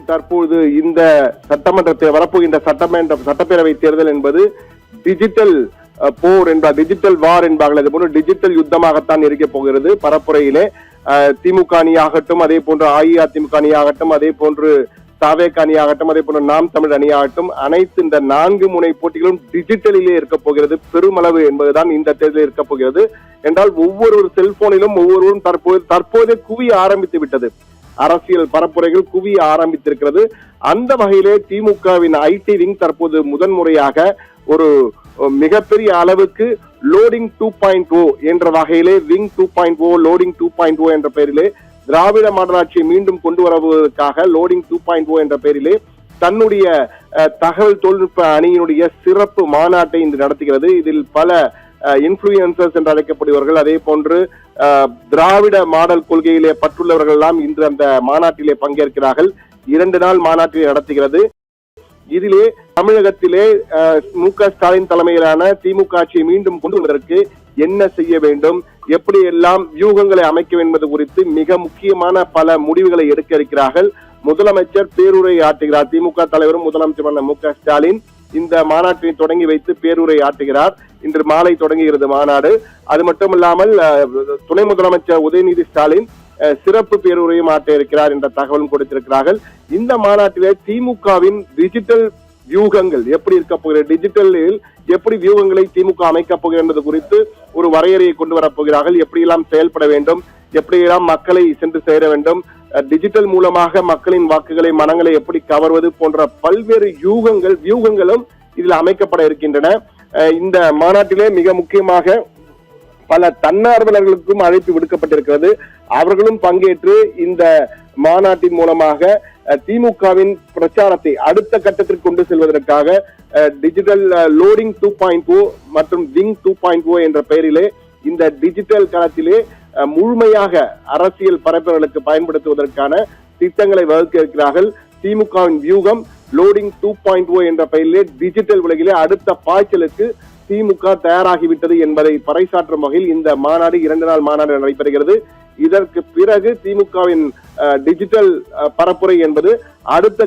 தற்போது இந்த சட்டமன்றத்தை வரப்போகின்ற சட்டப்பேரவை தேர்தல் என்பது டிஜிட்டல் போர் என்பார், டிஜிட்டல் வார் என்பார்கள். அது போன்று டிஜிட்டல் யுத்தமாகத்தான் இருக்க போகிறது. பரப்புரையிலே திமுக அணியாகட்டும், அதே போன்று அஇஅதிமுக அணியாகட்டும், அதே போன்று தாவேக அணியாகட்டும், அதே போன்று நாம் தமிழ் அணியாகட்டும், அனைத்து இந்த 4 முனை போட்டிகளும் டிஜிட்டலிலே இருக்க போகிறது. பெருமளவு என்பதுதான் இந்த தேர்தலில் இருக்க போகிறது. என்றால் ஒவ்வொரு செல்போனிலும் ஒவ்வொருவரும் தற்போதே குவிய ஆரம்பித்து விட்டது. அரசியல் பரப்புரைகள் குவிய ஆரம்பித்திருக்கிறது. அந்த வகையிலே திமுகவின் ஐடி விங் தற்போது முதன்முறையாக ஒரு மிகப்பெரிய அளவுக்கு லோடிங் 2.0 என்ற வகையிலே விங் 2.0 லோடிங் 2.0 என்ற பெயரிலே திராவிட மாடல் ஆட்சியை மீண்டும் கொண்டு வருவதற்காக லோடிங் 2.0 என்ற பெயரிலே தன்னுடைய தகவல் தொழில்நுட்ப அணியினுடைய சிறப்பு மாநாட்டை இன்று நடத்துகிறது. இதில் பல இன்ஃபுளுசர்ஸ் என்று அழைக்கப்படுபவர்கள், அதே போன்று திராவிட மாடல் கொள்கையிலே பற்றுள்ளவர்கள் எல்லாம் இன்று அந்த மாநாட்டிலே பங்கேற்கிறார்கள். 2 நாள் மாநாட்டை நடத்துகிறது. இதிலே தமிழகத்திலே மு.க. ஸ்டாலின் தலைமையிலான திமுக ஆட்சியை மீண்டும் கொண்டு வருவதற்கு என்ன செய்ய வேண்டும், எப்படி எல்லாம் வியூகங்களை அமைக்க என்பது குறித்து மிக முக்கியமான பல முடிவுகளை எடுக்க இருக்கிறார்கள். முதலமைச்சர் பேருரை ஆற்றுகிறார். திமுக தலைவரும் முதலமைச்சரான மு.க. ஸ்டாலின் இந்த மாநாட்டை தொடங்கி வைத்து பேருரை ஆற்றுகிறார். இன்று மாலை தொடங்குகிறது மாநாடு. அது மட்டுமல்லாமல் துணை முதலமைச்சர் உதயநிதி ஸ்டாலின் சிறப்பு பேருரையும் ஆற்ற இருக்கிறார் என்ற தகவலும் கொடுத்திருக்கிறார்கள். இந்த மாநாட்டிலே திமுகவின் டிஜிட்டல் வியூகங்கள் எப்படி இருக்க போகிறது, டிஜிட்டலில் எப்படி வியூகங்களை திமுக அமைக்கப் போகிறது என்பது குறித்து ஒரு வரையறையை கொண்டு வரப்போகிறார்கள். எப்படியெல்லாம் செயல்பட வேண்டும், எப்படியெல்லாம் மக்களை சென்று சேர வேண்டும், டிஜிட்டல் மூலமாக மக்களின் வாக்குகளை மனங்களை எப்படி கவர்வது போன்ற பல்வேறு வியூகங்களும் இதில் அமைக்கப்பட இருக்கின்றன. இந்த மாநாட்டிலே மிக முக்கியமாக பல தன்னார்வலர்களுக்கும் அழைப்பு விடுக்கப்பட்டிருக்கிறது. அவர்களும் பங்கேற்று இந்த மாநாட்டின் மூலமாக திமுகவின் பிரச்சாரத்தை அடுத்த கட்டத்திற்கு கொண்டு செல்வதற்காக டிஜிட்டல் லோடிங் 2.0 மற்றும் விங் 2.0 என்ற பெயரிலே இந்த டிஜிட்டல் களத்திலே முழுமையாக அரசியல் பரப்புகளுக்கு பயன்படுத்துவதற்கான திட்டங்களை வகுக்க இருக்கிறார்கள். திமுகவின் வியூகம் லோடிங் 2.0 என்ற பெயரிலே டிஜிட்டல் உலகிலே அடுத்த பாய்ச்சலுக்கு திமுக தயாராகிவிட்டது என்பதை பறைசாற்றும் வகையில் இந்த மாநாடு 2 நாள் மாநாடு நடைபெறுகிறது. இதற்கு பிறகு திமுகவின் டிஜிட்டல் பரப்புரை என்பது அடுத்த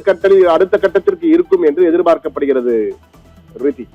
கட்டத்திற்கு இருக்கும் என்று எதிர்பார்க்கப்படுகிறது. ரித்தி.